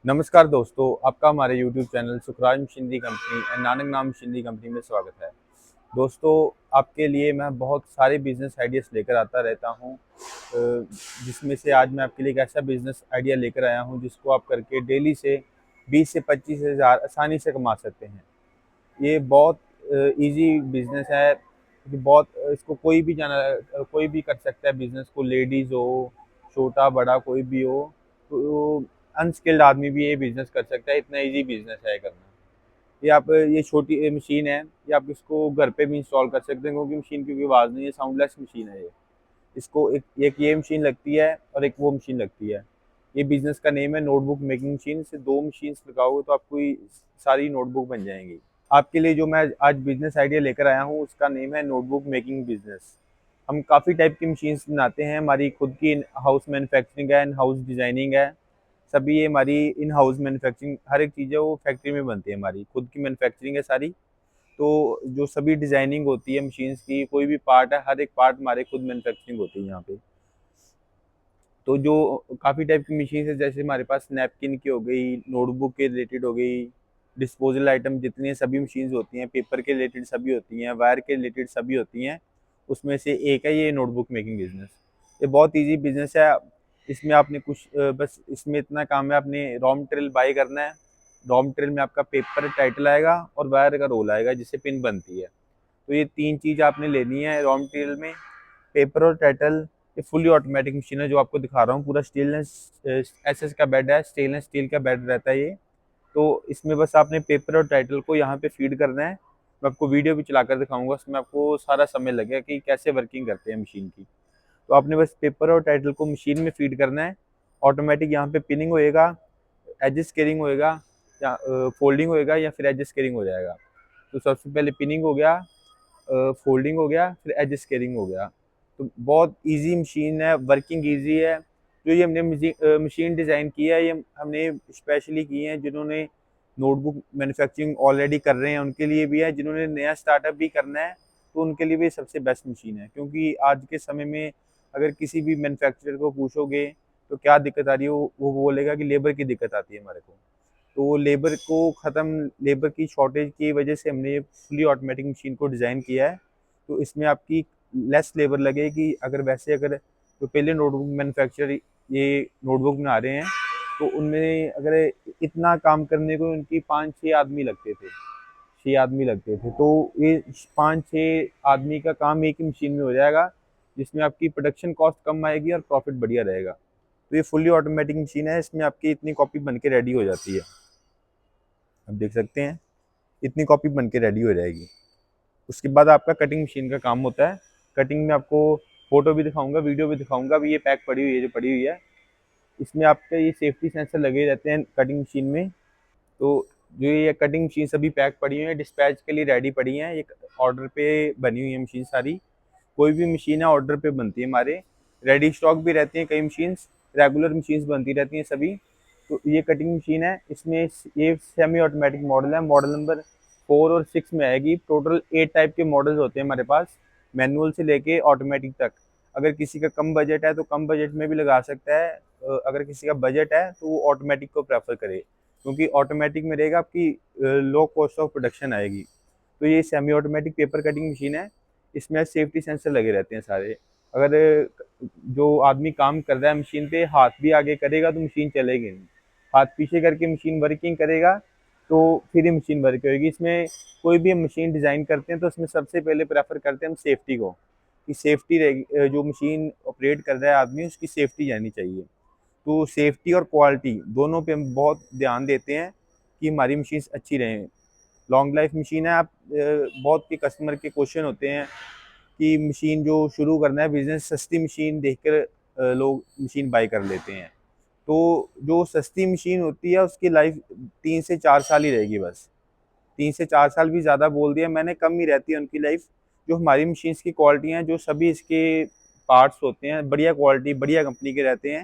नमस्कार दोस्तों, आपका हमारे YouTube channel Sukhraj machinery company and Nanak नाम मशीनरी कंपनी में स्वागत है। दोस्तों, आपके लिए मैं बहुत सारे बिजनेस आइडियाज़ लेकर आता रहता हूँ, जिसमें से आज मैं आपके लिए एक ऐसा बिजनेस आइडिया लेकर आया हूँ जिसको आप करके डेली से 20 से 25 हज़ार आसानी से कमा सकते हैं। ये बहुत ईज़ी बिजनेस है, कि बहुत इसको कोई भी कर सकता है बिजनेस को, लेडीज़ हो, छोटा बड़ा कोई भी हो, तो अनस्किल्ड आदमी भी ये बिजनेस कर सकता है। इतना इजी बिजनेस है करना। ये छोटी मशीन है, ये आप इसको घर पे भी इंस्टॉल कर सकते हैं, क्योंकि मशीन की कोई आवाज़ नहीं है, साउंडलेस मशीन है ये। इसको एक एक ये मशीन लगती है और एक वो मशीन लगती है। ये बिजनेस का नेम है नोटबुक मेकिंग मशीन। से दो मशीन्स लगाओगे तो आपको ये सारी नोटबुक बन जाएंगी। आपके लिए जो मैं आज बिजनेस आइडिया लेकर आया हूँ उसका नेम है नोटबुक मेकिंग बिजनेस। हम काफ़ी टाइप की मशीन्स बनाते हैं, हमारी खुद की इन हाउस मैन्युफैक्चरिंग है, इन हाउस डिज़ाइनिंग है। सभी ये हमारी इन हाउस मैन्युफैक्चरिंग, हर एक चीज़ है वो फैक्ट्री में बनती है, हमारी खुद की मैन्युफैक्चरिंग है सारी। तो जो सभी डिज़ाइनिंग होती है मशीन्स की, कोई भी पार्ट है, हर एक पार्ट हमारे खुद मैन्युफैक्चरिंग होती है यहाँ पे। तो जो काफ़ी टाइप की मशीन है, जैसे हमारे पास नैपकिन की हो गई, नोटबुक के रिलेटेड हो गई, डिस्पोजल आइटम जितनी सभी मशीन्स होती हैं, पेपर के रिलेटेड सभी होती हैं, वायर के रिलेटेड सभी होती हैं। उसमें से एक है ये नोटबुक मेकिंग बिजनेस। ये बहुत ईजी बिजनेस है। इसमें आपने बस इसमें इतना काम है, आपने रॉ मटेरियल बाई करना है। रॉ मटेरियल में आपका पेपर टाइटल आएगा और वायर का रोल आएगा जिससे पिन बनती है। तो ये तीन चीज़ आपने लेनी है रॉ मटेरियल में, पेपर और टाइटल। ये फुली ऑटोमेटिक मशीन है जो आपको दिखा रहा हूँ, पूरा स्टेनलेस एसएस का बेड है, स्टेनलेस स्टील का बेड रहता है ये। तो इसमें बस आपने पेपर और टाइटल को यहाँ पे फीड करना है। मैं आपको वीडियो भी चलाकर दिखाऊंगा, उसमें आपको सारा समय लगेगा कि कैसे वर्किंग करते हैं मशीन की। तो आपने बस पेपर और टाइटल को मशीन में फीड करना है। ऑटोमेटिक यहाँ पे पिनिंग होएगा, एज स्केलिंग होएगा, या फोल्डिंग होएगा, या फिर एज स्केलिंग हो जाएगा। तो सबसे पहले पिनिंग हो गया, फोल्डिंग हो गया, फिर एज स्केलिंग हो गया। तो बहुत इजी मशीन है, वर्किंग इजी है। जो ये हमने मशीन डिज़ाइन की है, ये हमने स्पेशली की है जिन्होंने नोटबुक मैन्युफैक्चरिंग ऑलरेडी कर रहे हैं उनके लिए भी है, जिन्होंने नया स्टार्टअप भी करना है तो उनके लिए भी सबसे बेस्ट मशीन है। क्योंकि आज के समय में अगर किसी भी मैन्युफैक्चरर को पूछोगे तो क्या दिक्कत आ रही है, वो बोलेगा कि लेबर की दिक्कत आती है हमारे को। तो लेबर की शॉर्टेज की वजह से हमने ये फुली ऑटोमेटिक मशीन को डिज़ाइन किया है। तो इसमें आपकी लेस लेबर लगेगी। अगर जो पहले नोटबुक मैन्युफैक्चरर ये नोटबुक बना रहे हैं, तो उनमें अगर इतना काम करने को उनकी 5-6 आदमी लगते थे, 6 आदमी लगते थे। तो ये 5-6 आदमी का काम एक ही मशीन में हो जाएगा, जिसमें आपकी प्रोडक्शन कॉस्ट कम आएगी और प्रॉफिट बढ़िया रहेगा। तो ये फुली ऑटोमेटिक मशीन है, इसमें आपकी इतनी कॉपी बन के रेडी हो जाती है। आप देख सकते हैं, इतनी कॉपी बन के रेडी हो जाएगी। उसके बाद आपका कटिंग मशीन का काम होता है। कटिंग में आपको फोटो भी दिखाऊंगा, वीडियो भी दिखाऊंगा। अभी ये पैक पड़ी हुई है, जो पड़ी हुई है, इसमें आपके ये सेफ्टी सेंसर लगे रहते हैं कटिंग मशीन में। तो जो ये कटिंग मशीन सभी पैक पड़ी हुई है, डिस्पैच के लिए रेडी पड़ी हैं। एक ऑर्डर पे बनी हुई है मशीन सारी। कोई भी मशीन है ऑर्डर पे बनती है हमारे। रेडी स्टॉक भी रहती हैं कई मशीन्स, रेगुलर मशीन्स बनती रहती हैं सभी। तो ये कटिंग मशीन है, इसमें ये सेमी ऑटोमेटिक मॉडल है, मॉडल नंबर 4 और 6 में आएगी। टोटल 8 टाइप के मॉडल्स होते हैं हमारे पास, मैनुअल से लेके ऑटोमेटिक तक। अगर किसी का कम बजट है तो कम बजट में भी लगा सकता है। अगर किसी का बजट है तो वो ऑटोमेटिक को प्रेफर करे, क्योंकि ऑटोमेटिक में रहेगा आपकी लो कॉस्ट ऑफ प्रोडक्शन आएगी। तो ये semi automatic paper cutting machine है। इसमें सेफ्टी सेंसर लगे रहते हैं सारे। अगर जो आदमी काम कर रहा है मशीन पे हाथ भी आगे करेगा तो मशीन चलेगी नहीं। हाथ पीछे करके मशीन वर्किंग करेगा तो फिर ही मशीन वर्क होगी। इसमें कोई भी हम मशीन डिज़ाइन करते हैं तो उसमें सबसे पहले प्रेफर करते हैं हम सेफ्टी को, कि सेफ्टी रहेगी। जो मशीन ऑपरेट कर रहा है आदमी, उसकी सेफ्टी जानी चाहिए। तो सेफ्टी और क्वालिटी दोनों पे हम बहुत ध्यान देते हैं कि हमारी मशीन अच्छी रहें। लॉन्ग लाइफ मशीन है। बहुत के कस्टमर के क्वेश्चन होते हैं कि मशीन जो शुरू करना है बिजनेस, सस्ती मशीन देखकर लोग मशीन बाई कर लेते हैं। तो जो सस्ती मशीन होती है उसकी लाइफ 3 से 4 साल ही रहेगी बस। 3 से 4 साल भी ज़्यादा बोल दिया मैंने, कम ही रहती है उनकी लाइफ। जो हमारी मशीन्स की क्वालिटी हैं, जो सभी इसके पार्ट्स होते हैं, बढ़िया क्वालिटी बढ़िया कंपनी के रहते हैं।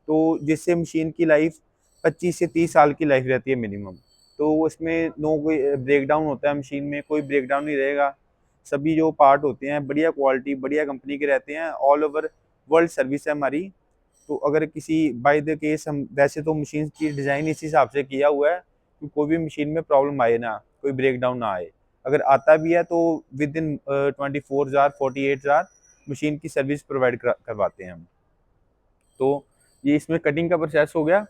तो जिससे मशीन की लाइफ 25 से 30 साल की लाइफ रहती है मिनिमम। तो उसमें नो कोई ब्रेकडाउन होता है मशीन में, कोई ब्रेकडाउन नहीं रहेगा। सभी जो पार्ट होते हैं बढ़िया क्वालिटी बढ़िया कंपनी के रहते हैं। ऑल ओवर वर्ल्ड सर्विस है हमारी। तो अगर किसी बाय द केस हम वैसे तो मशीन की डिज़ाइन इस हिसाब से किया हुआ है कि कोई भी मशीन में प्रॉब्लम आए ना, कोई ब्रेक डाउन ना आए। अगर आता भी है तो with in 24 hour 48 hour machine की सर्विस प्रोवाइड करवाते हैं हम। तो ये इसमें कटिंग का प्रोसेस हो गया।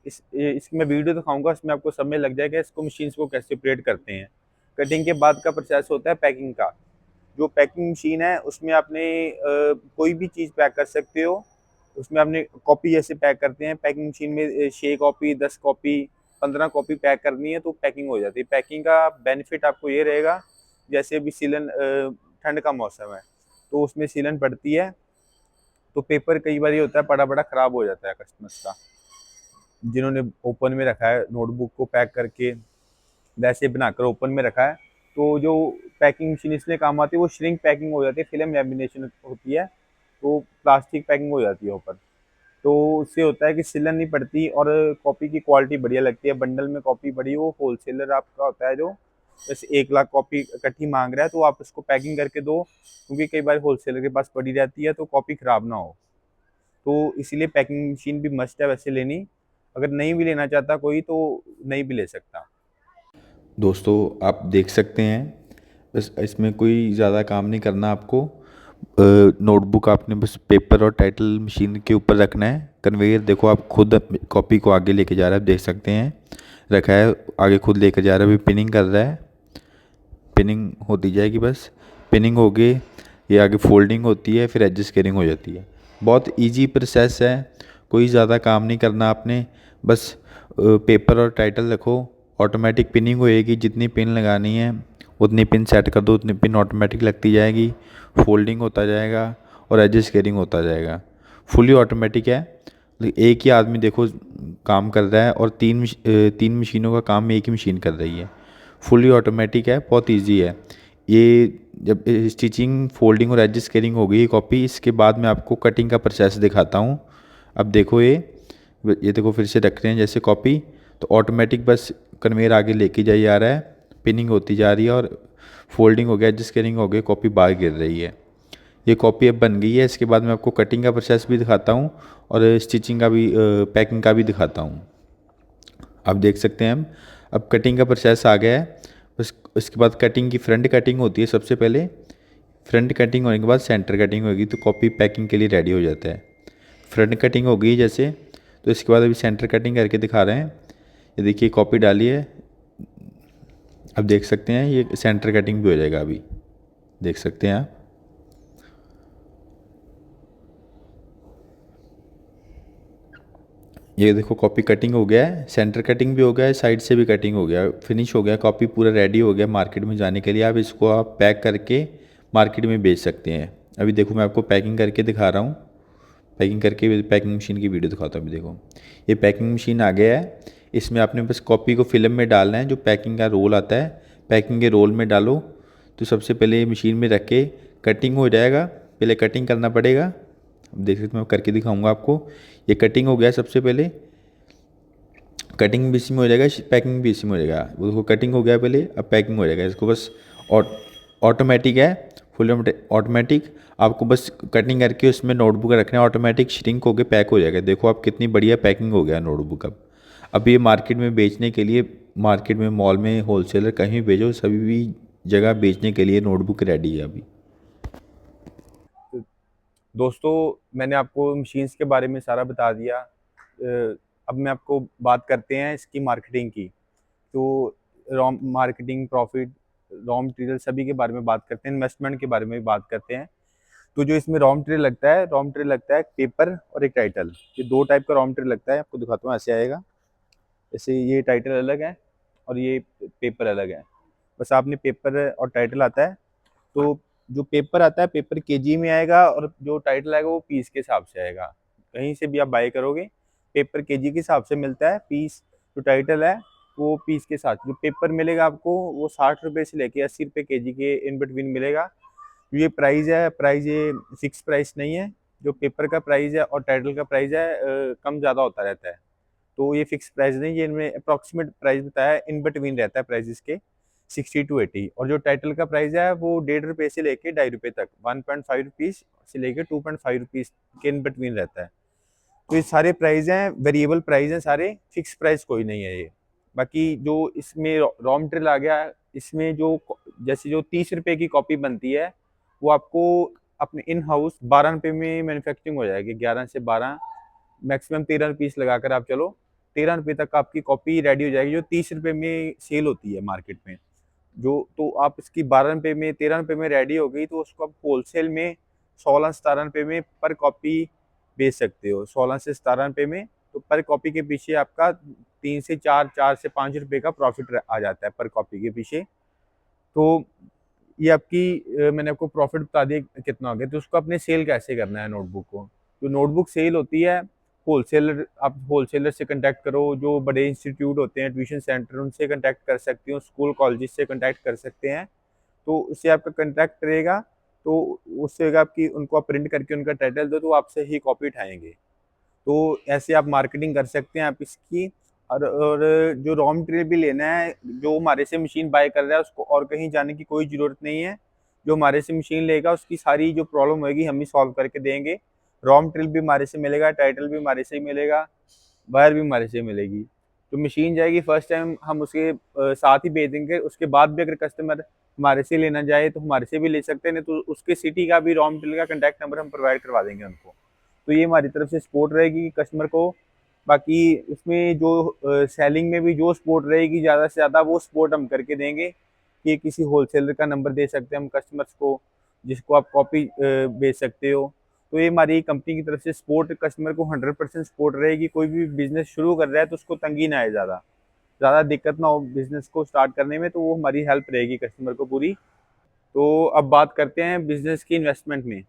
इसकी मैं वीडियो दिखाऊंगा, इसमें आपको समझ लग जाएगा इसको मशीन्स को कैसे ऑपरेट करते हैं। कटिंग के बाद का प्रोसेस होता है पैकिंग का। जो पैकिंग मशीन है उसमें आपने कोई भी चीज़ पैक कर सकते हो। उसमें आपने कॉपी जैसे पैक करते हैं पैकिंग मशीन में 6 कॉपी 10 कॉपी 15 कॉपी पैक करनी है तो पैकिंग हो जाती है। पैकिंग का बेनिफिट आपको ये रहेगा, जैसे अभी सीलन ठंड का मौसम है तो उसमें सीलन पड़ती है तो पेपर कई बार ये होता है पड़ा पड़ा ख़राब हो जाता है कस्टमर्स का, जिन्होंने ओपन में रखा है नोटबुक को पैक करके वैसे बनाकर ओपन में रखा है। तो जो पैकिंग मशीन इसलिए काम आती है वो श्रिंक पैकिंग हो जाती है, फिल्म लैमिनेशन होती है तो प्लास्टिक पैकिंग हो जाती है ऊपर। तो उससे होता है कि सिलन नहीं पड़ती और कॉपी की क्वालिटी बढ़िया लगती है। बंडल में कॉपी बड़ी वो होलसेलर आपका होता है जो जैसे 1 लाख कॉपी इकट्ठी मांग रहा है तो आप उसको पैकिंग करके दो, क्योंकि कई बार होलसेलर के पास पड़ी रहती है तो कॉपी ख़राब ना हो। तो इसीलिए पैकिंग मशीन भी मस्ट है वैसे लेनी। अगर नहीं भी लेना चाहता कोई तो नहीं भी ले सकता। दोस्तों आप देख सकते हैं, बस इसमें कोई ज़्यादा काम नहीं करना आपको। नोटबुक आपने बस पेपर और टाइटल मशीन के ऊपर रखना है। कन्वेयर देखो आप खुद कॉपी को आगे लेके जा रहा है, आप देख सकते हैं रखा है आगे खुद लेकर जा रहा है। अभी पिनिंग कर रहा है, पिनिंग होती जाएगी। बस पिनिंग हो गई, ये आगे फोल्डिंग होती है, फिर एडजस्ट केयरिंग हो जाती है। बहुत इजी प्रोसेस है, कोई ज़्यादा काम नहीं करना आपने। बस पेपर और टाइटल रखो, ऑटोमेटिक पिनिंग होएगी। जितनी पिन लगानी है उतनी पिन सेट कर दो, उतनी पिन ऑटोमेटिक लगती जाएगी। फोल्डिंग होता जाएगा और एडजस्ट केयरिंग होता जाएगा। फुली ऑटोमेटिक है। एक ही आदमी देखो काम कर रहा है और तीन मशीनों का काम एक ही मशीन कर रही है। फुली ऑटोमेटिक है, बहुत इजी है ये। जब स्टिचिंग फोल्डिंग और एडजस्ट केयरिंग हो गई कॉपी, इसके बाद मैं आपको कटिंग का प्रोसेस दिखाता हूँ। अब देखो ये देखो फिर से रख रहे हैं जैसे कॉपी, तो ऑटोमेटिक बस कन्वेयर आगे लेके जाई जा रहा है, पिनिंग होती जा रही है और फोल्डिंग हो गया, एडजस्ट केयरिंग हो गई, कॉपी बाहर गिर रही है। ये कॉपी अब बन गई है। इसके बाद मैं आपको कटिंग का प्रोसेस भी दिखाता हूँ और स्टिचिंग का भी पैकिंग का भी दिखाता हूँ। आप देख सकते हैं हम अब कटिंग का प्रोसेस आ गया है। बस इसके बाद कटिंग की फ्रंट कटिंग होती है सबसे पहले। फ्रंट कटिंग होने के बाद सेंटर कटिंग होगी तो कॉपी पैकिंग के लिए रेडी हो जाता है। फ्रंट कटिंग हो गई जैसे, तो इसके बाद अभी सेंटर कटिंग करके दिखा रहे हैं। ये देखिए कॉपी डाली है, अब देख सकते हैं ये सेंटर कटिंग भी हो जाएगा। अभी देख सकते हैं आप, ये देखो कॉपी कटिंग हो गया है, सेंटर कटिंग भी हो गया है, साइड से भी कटिंग हो गया, फिनिश हो गया, कॉपी पूरा रेडी हो गया मार्केट में जाने के लिए। आप इसको आप पैक करके मार्केट में बेच सकते हैं। अभी देखो मैं आपको पैकिंग करके दिखा रहा हूँ। पैकिंग करके पैकिंग मशीन की वीडियो दिखाता हूँ। अभी देखो ये पैकिंग मशीन आ गया है। इसमें आपने बस कॉपी को फिल्म में डालना है, जो पैकिंग का रोल आता है पैकिंग के रोल में डालो। तो सबसे पहले ये मशीन में रख के कटिंग हो जाएगा, पहले कटिंग करना पड़ेगा। अब देख सकते मैं करके दिखाऊंगा आपको। ये कटिंग हो गया सबसे पहले, कटिंग भी इसी में हो जाएगा, पैकिंग भी इसी में हो जाएगा। वो देखो कटिंग हो गया पहले, अब पैकिंग हो जाएगा। इसको बस ऑटोमेटिक है, फुल ऑटोमेटिक। आपको बस कटिंग करके उसमें नोटबुक रखना है, ऑटोमेटिक श्रिंक होकर पैक हो जाएगा। देखो आप कितनी बढ़िया पैकिंग हो गया नोटबुक। अब ये मार्केट में बेचने के लिए, मार्केट में मॉल में होलसेलर कहीं भी भेजो, सभी भी जगह बेचने के लिए नोटबुक रेडी है अभी। दोस्तों मैंने आपको मशीन्स के बारे में सारा बता दिया। अब मैं आपको बात करते हैं इसकी मार्केटिंग की। तो raw marketing, profit, raw material सभी के बारे में बात करते हैं, इन्वेस्टमेंट के बारे में भी बात करते हैं। तो जो इसमें रॉ मटेरियल लगता है, रॉ मटेरियल लगता है एक पेपर और एक टाइटल। ये दो टाइप का रॉ मटेरियल लगता है, आपको दिखाता हूँ। ऐसे आएगा, जैसे ये टाइटल अलग है और ये पेपर अलग है। बस आपने पेपर और टाइटल आता है, तो जो पेपर आता है पेपर केजी में आएगा और जो टाइटल आएगा वो पीस के हिसाब से आएगा। कहीं से भी आप बाय करोगे पेपर केजी के हिसाब से मिलता है, पीस जो टाइटल है वो पीस के साथ। जो पेपर मिलेगा आपको वो 60 रुपये से लेके 80 रुपये केजी के इन बिटवीन मिलेगा। ये प्राइस है, प्राइस ये फिक्स प्राइस नहीं है। जो पेपर का प्राइस है और टाइटल का प्राइस है कम ज़्यादा होता रहता है। तो ये फिक्स प्राइस नहीं, ये इनमें अप्रॉक्सीमेट प्राइस बताया है, इन बिटवीन रहता है प्राइस इसके 60 to 80। और जो टाइटल का प्राइस है वो 1.5 रुपये से लेके 2.5 रुपये तक, 1.5 रुपीज़ से लेके 2.5 रुपीज़ के इन बिटवीन रहता है। तो ये सारे प्राइस हैं, वेरिएबल प्राइस हैं सारे, फिक्स प्राइस कोई नहीं है ये। बाकी जो इसमें रॉ मटेरियल आ गया, इसमें जो जैसे जो 30 रुपए की कॉपी बनती है, वो आपको अपने इन हाउस 12 रुपए में मैन्युफैक्चरिंग हो जाएगी। 11 से 12, मैक्सिमम 13 रुपीस लगाकर आप चलो, 13 रुपए तक आपकी कॉपी रेडी हो जाएगी, जो 30 रुपए में सेल होती है मार्केट में। जो तो आप इसकी 12 रुपए में, 13 रुपए में रेडी हो गई, तो उसको आप होलसेल में 16-17 रुपए में पर कॉपी बेच सकते हो। 16 से 17 रुपए में, तो पर कॉपी के पीछे आपका 3 से 4, 4 से 5 रुपए का प्रॉफिट आ जाता है पर कॉपी के पीछे। तो ये आपकी मैंने आपको प्रॉफिट बता दिया कितना हो गया। तो उसको अपने सेल कैसे करना है नोटबुक को। जो नोटबुक सेल होती है, होलसेलर, आप होलसेलर से कॉन्टैक्ट करो, जो बड़े इंस्टीट्यूट होते हैं, ट्यूशन सेंटर, उनसे कॉन्टैक्ट कर सकते हो, स्कूल कॉलेजेस से कॉन्टैक्ट कर सकते हैं। तो उससे आपका कॉन्टैक्ट रहेगा, तो उससे होगा आपकी, उनको आप प्रिंट करके उनका टाइटल दो, तो वो आपसे ही कॉपी उठाएँगे। तो ऐसे आप मार्केटिंग कर सकते हैं आप इसकी। और जो रॉ मटेरियल भी लेना है, जो हमारे से मशीन बाय कर रहा है, उसको और कहीं जाने की कोई ज़रूरत नहीं है। जो हमारे से मशीन लेगा, उसकी सारी जो प्रॉब्लम होएगी हम ही सॉल्व करके देंगे। रॉ मटेरियल भी हमारे से मिलेगा, टाइटल भी हमारे से ही मिलेगा, वायर भी हमारे से मिलेगी। जो मशीन जाएगी फर्स्ट टाइम हम उसके साथ ही भेज देंगे। उसके बाद भी अगर कस्टमर हमारे से लेना चाहे तो हमारे से भी ले सकते हैं, नहीं तो उसके सिटी का भी रॉ मटेरियल का कॉन्टैक्ट नंबर हम प्रोवाइड करवा देंगे उनको। तो ये हमारी तरफ से सपोर्ट रहेगी कस्टमर को। बाकी इसमें जो सेलिंग में भी जो सपोर्ट रहेगी ज़्यादा से ज़्यादा, वो सपोर्ट हम करके देंगे कि किसी होलसेलर का नंबर दे सकते हैं हम कस्टमर्स को, जिसको आप कॉपी बेच सकते हो। तो ये हमारी कंपनी की तरफ से सपोर्ट, कस्टमर को 100% सपोर्ट रहेगी। कोई भी बिज़नेस शुरू कर रहा है तो उसको तंगी ना आए, ज़्यादा दिक्कत ना हो बिज़नेस को स्टार्ट करने में, तो वो हमारी हेल्प रहेगी कस्टमर को पूरी। तो अब बात करते हैं बिज़नेस की इन्वेस्टमेंट में।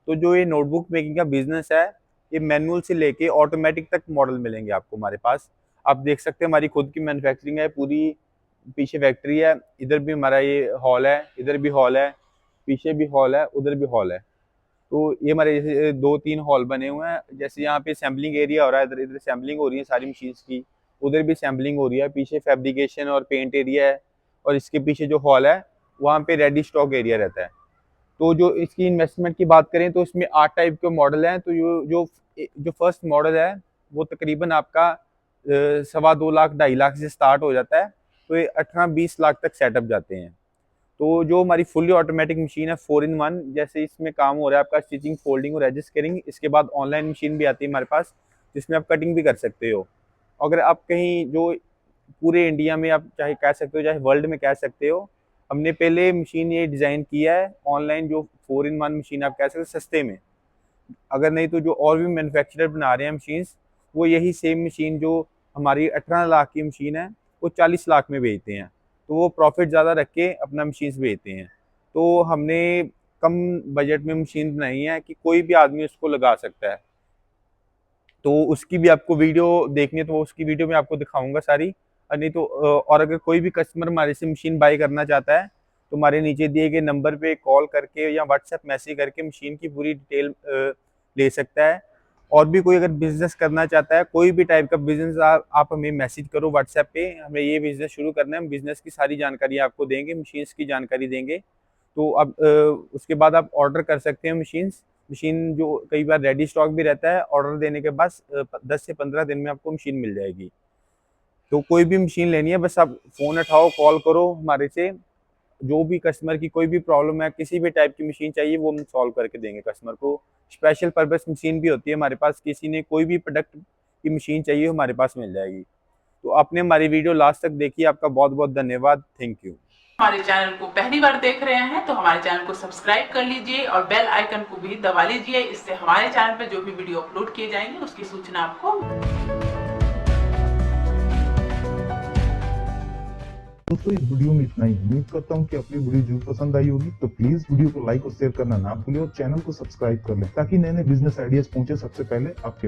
तो जो ये नोटबुक मेकिंग का बिज़नेस है, ये मैनुअल से लेके ऑटोमेटिक तक मॉडल मिलेंगे आपको हमारे पास। आप देख सकते हैं हमारी खुद की मैन्युफैक्चरिंग है पूरी, पीछे फैक्ट्री है, इधर भी हमारा ये हॉल है, इधर भी हॉल है, पीछे भी हॉल है, उधर भी हॉल है। तो ये हमारे जैसे 2-3 हॉल बने हुए हैं। जैसे यहाँ पे सैम्पलिंग एरिया हो रहा है, इधर इधर सैम्पलिंग हो रही है सारी मशीन्स की, उधर भी सैम्पलिंग हो रही है, पीछे फैब्रिकेशन और पेंट एरिया है, और इसके पीछे जो हॉल है, वहाँ पे रेडी स्टॉक एरिया रहता है। तो जो इसकी इन्वेस्टमेंट की बात करें तो इसमें 8 टाइप के मॉडल हैं। तो जो फर्स्ट मॉडल है, वो तकरीबन आपका 2.25 लाख 2.5 लाख से स्टार्ट हो जाता है। तो ये 18-20 लाख तक सेटअप जाते हैं। तो जो हमारी फुल्ली ऑटोमेटिक मशीन है 4-in-1, जैसे इसमें काम हो रहा है आपका स्टिचिंग, फोल्डिंग और एडजस्ट कटिंग। इसके बाद ऑनलाइन मशीन भी आती है हमारे पास, जिसमें आप कटिंग भी कर सकते हो। अगर आप कहीं जो पूरे इंडिया में, आप चाहे कह सकते हो चाहे वर्ल्ड में कह सकते हो, हमने पहले मशीन ये डिज़ाइन किया है ऑनलाइन, जो 4-in-1 मशीन आप कह सकते हो सस्ते में। अगर नहीं तो जो और भी मैन्युफैक्चरर बना रहे हैं मशीन्स, वो यही सेम मशीन जो हमारी 18 लाख की मशीन है, वो 40 लाख में बेचते हैं। तो वो प्रॉफिट ज़्यादा रख के अपना मशीन्स बेचते हैं। तो हमने कम बजट में मशीन बनाई है कि कोई भी आदमी उसको लगा सकता है। तो उसकी भी आपको वीडियो देखनी है तो उसकी वीडियो मैं आपको दिखाऊंगा सारी। और नहीं तो और अगर कोई भी कस्टमर हमारे से मशीन बाय करना चाहता है, तो हमारे नीचे दिए गए नंबर पे कॉल करके या व्हाट्सएप मैसेज करके मशीन की पूरी डिटेल ले सकता है। और भी कोई अगर बिजनेस करना चाहता है, कोई भी टाइप का बिजनेस, आप हमें मैसेज करो व्हाट्सएप पे, हमें ये बिजनेस शुरू करना है, हम बिजनेस की सारी जानकारी आपको देंगे, मशीन्स की जानकारी देंगे। तो अब उसके बाद आप ऑर्डर कर सकते हैं मशीन जो कई बार रेडी स्टॉक भी रहता है। ऑर्डर देने के बाद 10 से 15 दिन में आपको मशीन मिल जाएगी। तो कोई भी मशीन लेनी है, बस आप फ़ोन उठाओ, कॉल करो हमारे से। जो भी कस्टमर की कोई भी प्रॉब्लम है, किसी भी टाइप की मशीन चाहिए, वो हम सॉल्व करके देंगे कस्टमर को। स्पेशल पर्पस मशीन भी होती है हमारे पास, किसी ने कोई भी प्रोडक्ट की मशीन चाहिए हमारे पास मिल जाएगी। तो आपने हमारी वीडियो लास्ट तक देखी, आपका बहुत बहुत धन्यवाद। Thank you. हमारे चैनल को पहली बार देख रहे हैं तो हमारे चैनल को सब्सक्राइब कर लीजिए और बेल आइकन को भी दबा लीजिए। इससे हमारे चैनल पर जो भी वीडियो अपलोड किए जाएंगे उसकी सूचना आपको। दोस्तों इस वीडियो में इतना ही। उम्मीद करता हूँ कि अपनी वीडियो जरूर पसंद आई होगी। तो प्लीज वीडियो को लाइक और शेयर करना ना भूलें और चैनल को सब्सक्राइब कर लें, ताकि नए नए बिजनेस आइडियाज पहुंचे सबसे पहले आपके